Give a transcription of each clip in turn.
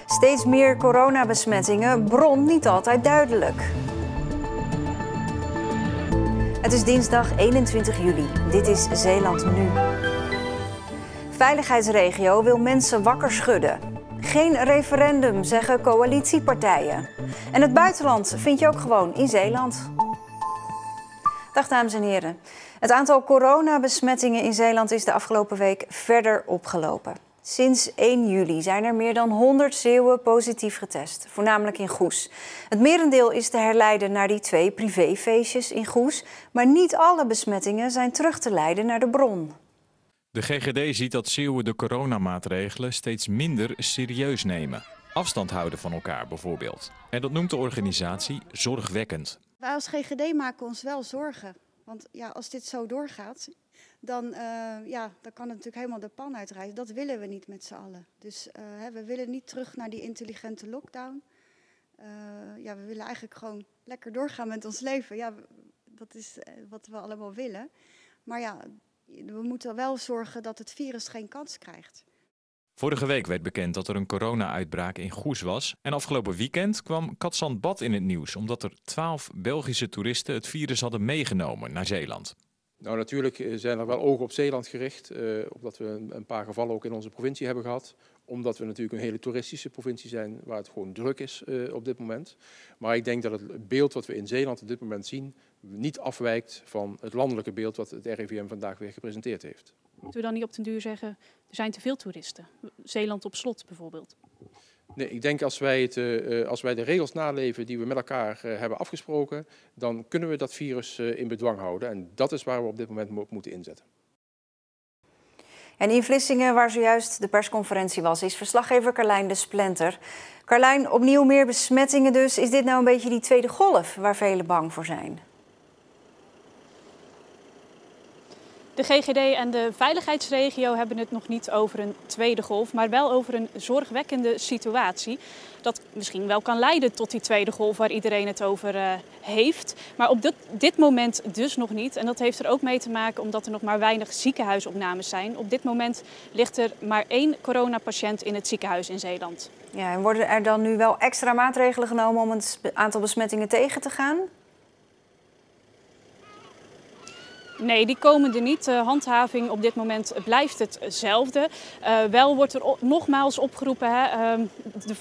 Steeds meer coronabesmettingen, bron niet altijd duidelijk. Het is dinsdag 21 juli. Dit is Zeeland Nu. Veiligheidsregio wil mensen wakker schudden. Geen referendum, zeggen coalitiepartijen. En het buitenland vind je ook gewoon in Zeeland. Dag dames en heren. Het aantal coronabesmettingen in Zeeland is de afgelopen week verder opgelopen. Sinds 1 juli zijn er meer dan 100 Zeeuwen positief getest, voornamelijk in Goes. Het merendeel is te herleiden naar die 2 privéfeestjes in Goes, maar niet alle besmettingen zijn terug te leiden naar de bron. De GGD ziet dat Zeeuwen de coronamaatregelen steeds minder serieus nemen. Afstand houden van elkaar bijvoorbeeld. En dat noemt de organisatie zorgwekkend. Wij als GGD maken ons wel zorgen. Want ja, als dit zo doorgaat, dan kan het natuurlijk helemaal de pan uitreizen. Dat willen we niet met z'n allen. Dus we willen niet terug naar die intelligente lockdown. We willen eigenlijk gewoon lekker doorgaan met ons leven. Ja, dat is wat we allemaal willen. Maar ja, we moeten wel zorgen dat het virus geen kans krijgt. Vorige week werd bekend dat er een corona-uitbraak in Goes was. En afgelopen weekend kwam Cadzand-Bad in het nieuws, omdat er 12 Belgische toeristen het virus hadden meegenomen naar Zeeland. Nou, natuurlijk zijn er wel ogen op Zeeland gericht, omdat we een paar gevallen ook in onze provincie hebben gehad. Omdat we natuurlijk een hele toeristische provincie zijn, waar het gewoon druk is op dit moment. Maar ik denk dat het beeld wat we in Zeeland op dit moment zien, niet afwijkt van het landelijke beeld wat het RIVM vandaag weer gepresenteerd heeft. Moeten we dan niet op den duur zeggen, er zijn te veel toeristen? Zeeland op slot bijvoorbeeld. Nee, ik denk als wij de regels naleven die we met elkaar hebben afgesproken, dan kunnen we dat virus in bedwang houden. En dat is waar we op dit moment op moeten inzetten. En in Vlissingen, waar zojuist de persconferentie was, is verslaggever Carlijn de Splenter. Carlijn, opnieuw meer besmettingen dus. Is dit nou een beetje die tweede golf waar velen bang voor zijn? De GGD en de veiligheidsregio hebben het nog niet over een tweede golf, maar wel over een zorgwekkende situatie. Dat misschien wel kan leiden tot die tweede golf waar iedereen het over heeft. Maar op dit moment dus nog niet. En dat heeft er ook mee te maken omdat er nog maar weinig ziekenhuisopnames zijn. Op dit moment ligt er maar 1 coronapatiënt in het ziekenhuis in Zeeland. Ja, en worden er dan nu wel extra maatregelen genomen om het aantal besmettingen tegen te gaan? Nee, die komen er niet. De handhaving op dit moment blijft hetzelfde. Wel wordt er nogmaals opgeroepen, de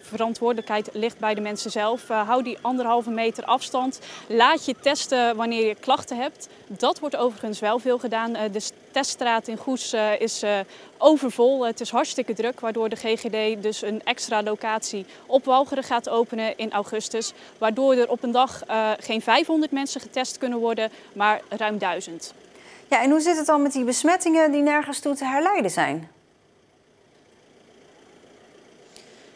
verantwoordelijkheid ligt bij de mensen zelf. Hou die 1,5 meter afstand. Laat je testen wanneer je klachten hebt. Dat wordt overigens wel veel gedaan. De teststraat in Goes is overvol. Het is hartstikke druk, waardoor de GGD dus een extra locatie op Walcheren gaat openen in augustus. Waardoor er op een dag geen 500 mensen getest kunnen worden, maar ruim 1000. Ja, en hoe zit het dan met die besmettingen die nergens toe te herleiden zijn?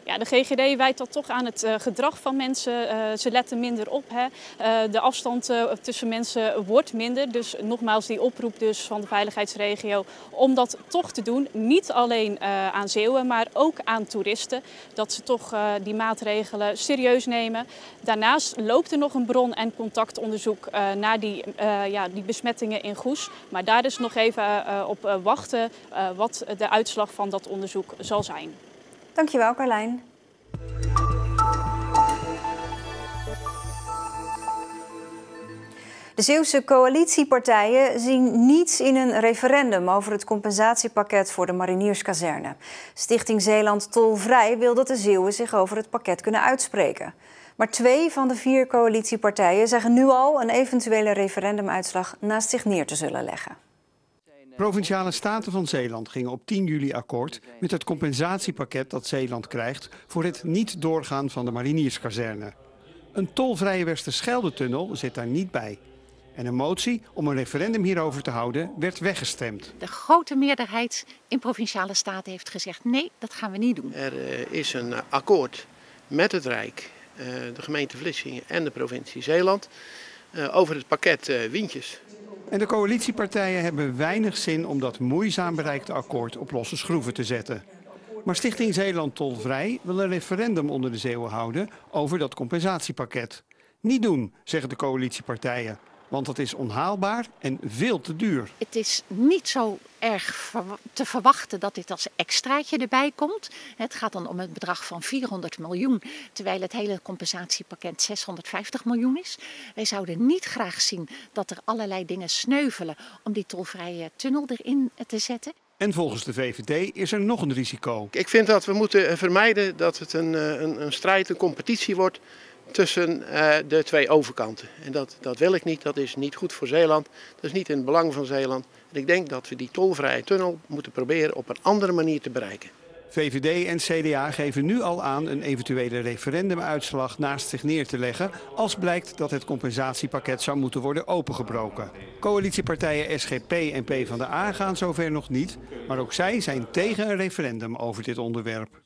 Ja, de GGD wijt dat toch aan het gedrag van mensen. Ze letten minder op. De afstand tussen mensen wordt minder. Dus nogmaals die oproep dus van de veiligheidsregio om dat toch te doen. Niet alleen aan Zeeuwen, maar ook aan toeristen. Dat ze toch die maatregelen serieus nemen. Daarnaast loopt er nog een bron- en contactonderzoek naar die besmettingen in Goes. Maar daar is nog even op wachten wat de uitslag van dat onderzoek zal zijn. Dankjewel, Carlijn. De Zeeuwse coalitiepartijen zien niets in een referendum over het compensatiepakket voor de marinierskazerne. Stichting Zeeland Tolvrij wil dat de Zeeuwen zich over het pakket kunnen uitspreken. Maar 2 van de 4 coalitiepartijen zeggen nu al een eventuele referendumuitslag naast zich neer te zullen leggen. Provinciale Staten van Zeeland gingen op 10 juli akkoord met het compensatiepakket dat Zeeland krijgt voor het niet doorgaan van de marinierskazerne. Een tolvrije Westerschelde-tunnel zit daar niet bij. En een motie om een referendum hierover te houden werd weggestemd. De grote meerderheid in Provinciale Staten heeft gezegd nee, dat gaan we niet doen. Er is een akkoord met het Rijk, de gemeente Vlissingen en de provincie Zeeland over het pakket Wientjes. En de coalitiepartijen hebben weinig zin om dat moeizaam bereikte akkoord op losse schroeven te zetten. Maar Stichting Zeeland Tolvrij wil een referendum onder de Zeeuwen houden over dat compensatiepakket. Niet doen, zeggen de coalitiepartijen. Want het is onhaalbaar en veel te duur. Het is niet zo erg te verwachten dat dit als extraatje erbij komt. Het gaat dan om een bedrag van 400 miljoen, terwijl het hele compensatiepakket 650 miljoen is. Wij zouden niet graag zien dat er allerlei dingen sneuvelen om die tolvrije tunnel erin te zetten. En volgens de VVD is er nog een risico. Ik vind dat we moeten vermijden dat het een strijd, een competitie wordt tussen de twee overkanten. En dat wil ik niet, dat is niet goed voor Zeeland, dat is niet in het belang van Zeeland. En ik denk dat we die tolvrije tunnel moeten proberen op een andere manier te bereiken. VVD en CDA geven nu al aan een eventuele referendumuitslag naast zich neer te leggen als blijkt dat het compensatiepakket zou moeten worden opengebroken. Coalitiepartijen SGP en PvdA gaan zover nog niet, maar ook zij zijn tegen een referendum over dit onderwerp.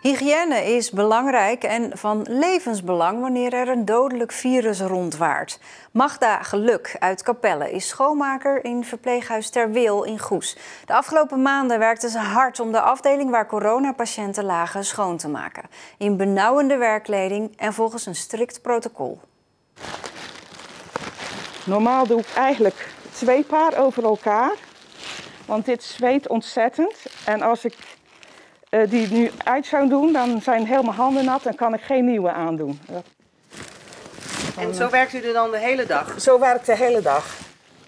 Hygiëne is belangrijk en van levensbelang wanneer er een dodelijk virus rondwaart. Magda Geluk uit Capelle is schoonmaker in verpleeghuis Ter Wil in Goes. De afgelopen maanden werkte ze hard om de afdeling waar coronapatiënten lagen schoon te maken. In benauwende werkkleding en volgens een strikt protocol. Normaal doe ik eigenlijk 2 paar over elkaar, want dit zweet ontzettend. En als ik die nu uit zou doen, dan zijn heel mijn handen nat en kan ik geen nieuwe aandoen. En zo werkt u er dan de hele dag? Zo werk ik de hele dag.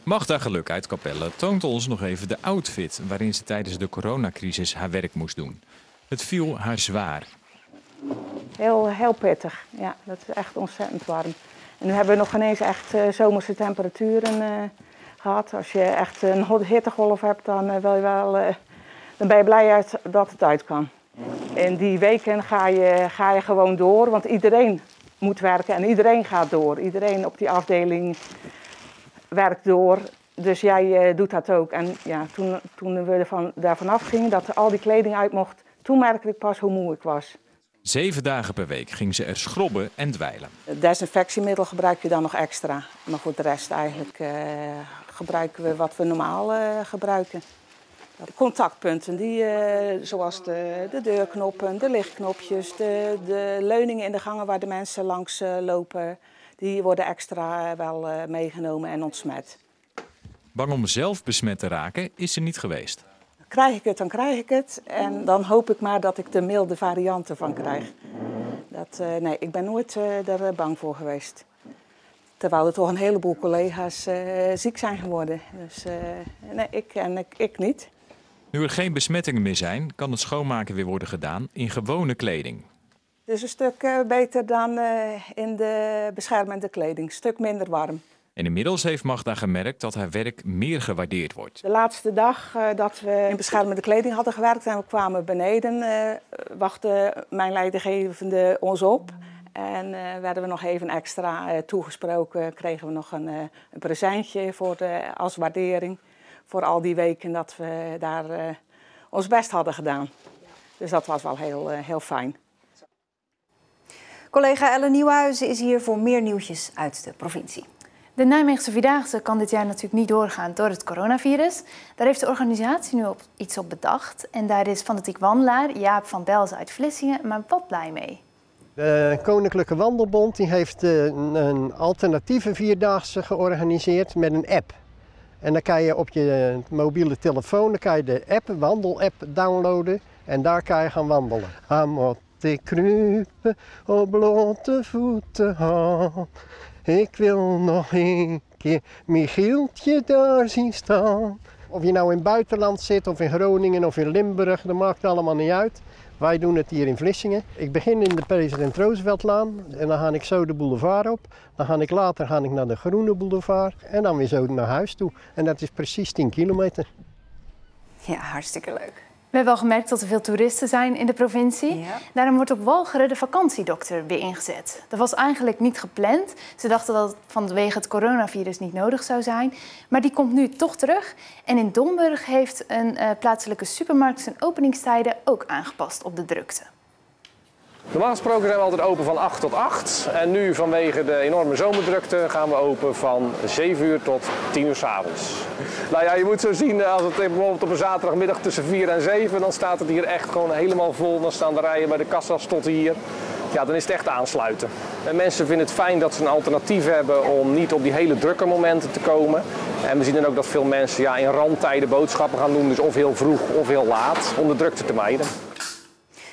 Magda Geluk uit Capelle toont ons nog even de outfit waarin ze tijdens de coronacrisis haar werk moest doen. Het viel haar zwaar. Heel pittig, ja, dat is echt ontzettend warm. En nu hebben we nog ineens echt zomerse temperaturen gehad. Als je echt een hittegolf hebt, dan dan ben je blij dat het uit kan. In die weken ga je gewoon door, want iedereen moet werken en iedereen gaat door. Iedereen op die afdeling werkt door, dus jij doet dat ook. En ja, toen we daarvan afgingen, dat al die kleding uit mocht, toen merkte ik pas hoe moe ik was. 7 dagen per week ging ze er schrobben en dweilen. Desinfectiemiddel gebruik je dan nog extra. Maar voor de rest eigenlijk gebruiken we wat we normaal gebruiken. Contactpunten, zoals de deurknoppen, de lichtknopjes, de leuningen in de gangen waar de mensen langs lopen, die worden extra wel meegenomen en ontsmet. Bang om zelf besmet te raken is ze niet geweest. Krijg ik het, dan krijg ik het. En dan hoop ik maar dat ik de milde varianten van krijg. Nee, ik ben nooit er bang voor geweest. Terwijl er toch een heleboel collega's ziek zijn geworden. Dus nee, ik niet. Nu er geen besmettingen meer zijn, kan het schoonmaken weer worden gedaan in gewone kleding. Het is een stuk beter dan in de beschermende kleding. Een stuk minder warm. En inmiddels heeft Magda gemerkt dat haar werk meer gewaardeerd wordt. De laatste dag dat we in beschermende kleding hadden gewerkt en we kwamen beneden, wachtte mijn leidinggevende ons op. En werden we nog even extra toegesproken, kregen we nog een presentje als waardering. Voor al die weken dat we daar ons best hadden gedaan. Dus dat was wel heel fijn. Collega Ellen Nieuwenhuizen is hier voor meer nieuwtjes uit de provincie. De Nijmeegse Vierdaagse kan dit jaar natuurlijk niet doorgaan door het coronavirus. Daar heeft de organisatie nu iets op bedacht. En daar is fanatiek wandelaar Jaap van Belzen uit Vlissingen maar wat blij mee. De Koninklijke Wandelbond die heeft een alternatieve Vierdaagse georganiseerd met een app. En dan kan je op je mobiele telefoon de wandelapp downloaden en daar kan je gaan wandelen. Ik kruipen op blote voeten aan. Ik wil nog een keer Michieltje daar zien staan. Of je nou in het buitenland zit of in Groningen of in Limburg, dat maakt allemaal niet uit. Wij doen het hier in Vlissingen. Ik begin in de President Rooseveltlaan en dan ga ik zo de boulevard op. Dan ga ik later naar de Groene Boulevard en dan weer zo naar huis toe. En dat is precies 10 kilometer. Ja, hartstikke leuk. We hebben al gemerkt dat er veel toeristen zijn in de provincie. Ja. Daarom wordt op Walcheren de vakantiedokter weer ingezet. Dat was eigenlijk niet gepland. Ze dachten dat het vanwege het coronavirus niet nodig zou zijn. Maar die komt nu toch terug. En in Domburg heeft een plaatselijke supermarkt zijn openingstijden ook aangepast op de drukte. Normaal gesproken zijn we altijd open van 8 tot 8. En nu vanwege de enorme zomerdrukte gaan we open van 7 uur tot 10 uur 's avonds. Nou ja, je moet zo zien, als het bijvoorbeeld op een zaterdagmiddag tussen 4 en 7, dan staat het hier echt gewoon helemaal vol. Dan staan de rijen bij de kassa's tot hier. Ja, dan is het echt aansluiten. En mensen vinden het fijn dat ze een alternatief hebben om niet op die hele drukke momenten te komen. En we zien dan ook dat veel mensen in randtijden boodschappen gaan doen, dus of heel vroeg of heel laat, om de drukte te mijden.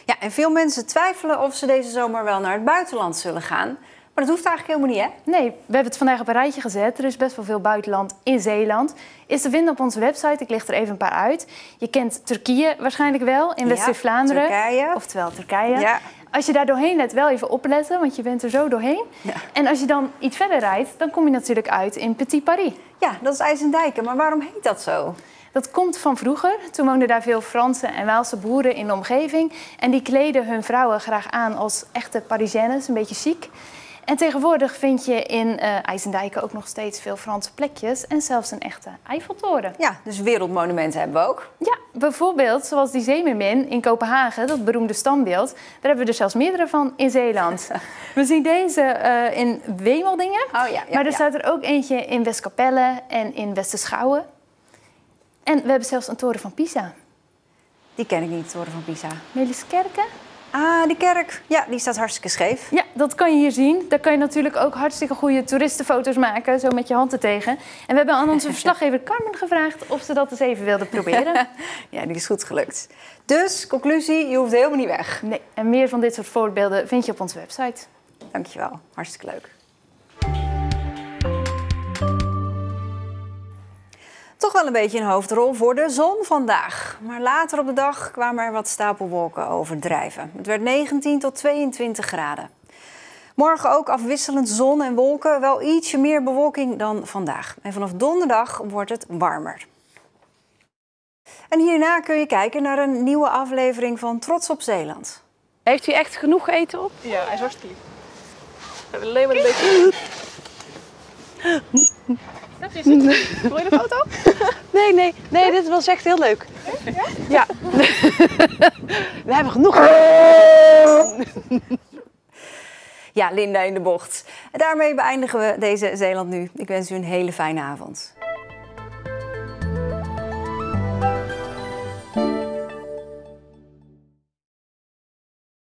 Ja, en veel mensen twijfelen of ze deze zomer wel naar het buitenland zullen gaan. Maar dat hoeft eigenlijk helemaal niet, hè? Nee, we hebben het vandaag op een rijtje gezet. Er is best wel veel buitenland in Zeeland. Is te vinden op onze website. Ik licht er even een paar uit. Je kent Turkije waarschijnlijk wel, in West-Vlaanderen. Turkije. Oftewel Turkije. Ja. Als je daar doorheen let, wel even opletten, want je bent er zo doorheen. Ja. En als je dan iets verder rijdt, dan kom je natuurlijk uit in Petit Paris. Ja, dat is IJsendijken. Maar waarom heet dat zo? Dat komt van vroeger. Toen woonden daar veel Franse en Waalse boeren in de omgeving. En die kleden hun vrouwen graag aan als echte Parisiennes, een beetje chic. En tegenwoordig vind je in IJsendijken ook nog steeds veel Franse plekjes en zelfs een echte Eiffeltoren. Ja, dus wereldmonumenten hebben we ook. Ja, bijvoorbeeld zoals die Zeemermin in Kopenhagen, dat beroemde standbeeld. Daar hebben we er zelfs meerdere van in Zeeland. We zien deze in Wemeldingen, maar er staat er ook eentje in Westkapelle en in Westerschouwen. En we hebben zelfs een toren van Pisa. Die ken ik niet, de toren van Pisa. Meliskerken? Ah, die kerk. Ja, die staat hartstikke scheef. Ja, dat kan je hier zien. Daar kan je natuurlijk ook hartstikke goede toeristenfoto's maken, zo met je hand ertegen. En we hebben aan onze verslaggever Carmen gevraagd of ze dat eens even wilde proberen. Ja, die is goed gelukt. Dus, conclusie, je hoeft helemaal niet weg. Nee, en meer van dit soort voorbeelden vind je op onze website. Dankjewel, hartstikke leuk. Toch wel een beetje een hoofdrol voor de zon vandaag. Maar later op de dag kwamen er wat stapelwolken overdrijven. Het werd 19 tot 22 graden. Morgen ook afwisselend zon en wolken, wel ietsje meer bewolking dan vandaag. En vanaf donderdag wordt het warmer. En hierna kun je kijken naar een nieuwe aflevering van Trots op Zeeland. Heeft u echt genoeg eten op? Ja, hij is hartstikke lief. We hebben alleen maar een beetje... Dat is het. Wil je de foto? Nee, dit was echt heel leuk. Ja. We hebben genoeg. Ja, Linda in de bocht. En daarmee beëindigen we deze Zeeland Nu. Ik wens u een hele fijne avond.